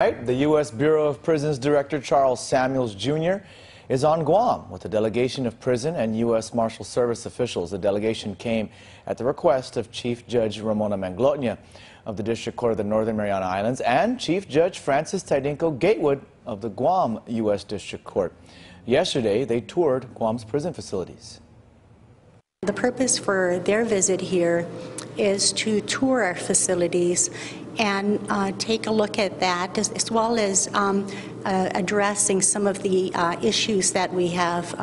The U.S. Bureau of Prisons Director Charles Samuels, Jr. is on Guam with a delegation of prison and U.S. Marshal Service officials. The delegation came at the request of Chief Judge Ramona Manglotna of the District Court of the Northern Mariana Islands and Chief Judge Francis Tydingco-Gatewoods of the Guam U.S. District Court. Yesterday, they toured Guam's prison facilities. The purpose for their visit here is to tour our facilities and take a look at that, as well as addressing some of the issues that we have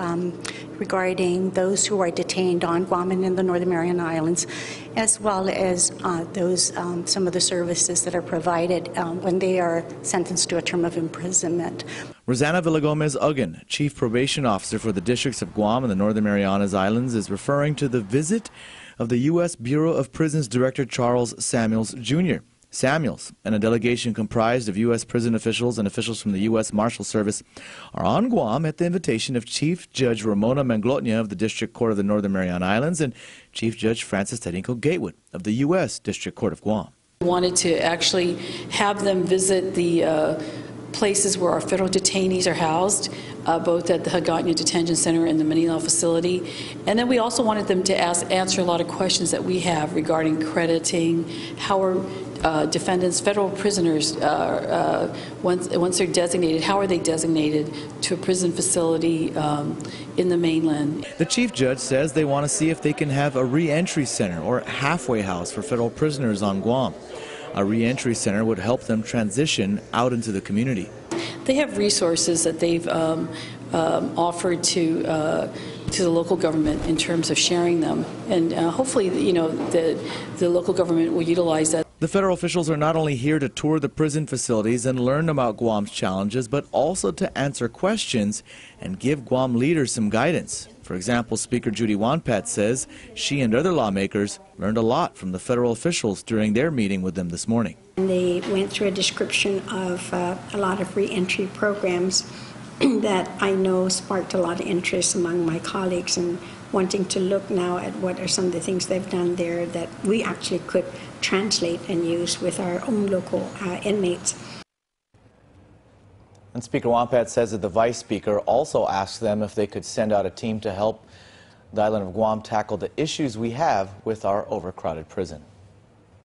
regarding those who are detained on Guam and in the Northern Mariana Islands, as well as some of the services that are provided when they are sentenced to a term of imprisonment. Rosanna Villagomez-Uggan, Chief Probation Officer for the districts of Guam and the Northern Marianas Islands, is referring to the visit of the U.S. Bureau of Prisons Director Charles Samuels, Jr. Samuels and a delegation comprised of U.S. prison officials and officials from the U.S. Marshal Service are on Guam at the invitation of Chief Judge Ramona Manglotna of the District Court of the Northern Mariana Islands and Chief Judge Francis Tydingco-Gatewoods of the U.S. District Court of Guam. We wanted to actually have them visit the places where our federal detainees are housed, both at the Hagåtña Detention Center and the Manila facility. And then we also wanted them to answer a lot of questions that we have regarding crediting, how are defendants, federal prisoners, once they're designated, how are they designated to a prison facility in the mainland. The Chief Judge says they want to see if they can have a re-entry center or halfway house for federal prisoners on Guam. A re-entry center would help them transition out into the community. They have resources that they've offered to the local government in terms of sharing them, and hopefully, the local government will utilize that. The federal officials are not only here to tour the prison facilities and learn about Guam's challenges, but also to answer questions and give Guam leaders some guidance. For example, Speaker Judy Wanpat says she and other lawmakers learned a lot from the federal officials during their meeting with them this morning. They went through a description of a lot of re-entry programs that I know sparked a lot of interest among my colleagues, and wanting to look now at what are some of the things they've done there that we actually could translate and use with our own local inmates. And Speaker Wanpat says that the Vice Speaker also asked them if they could send out a team to help the island of Guam tackle the issues we have with our overcrowded prison.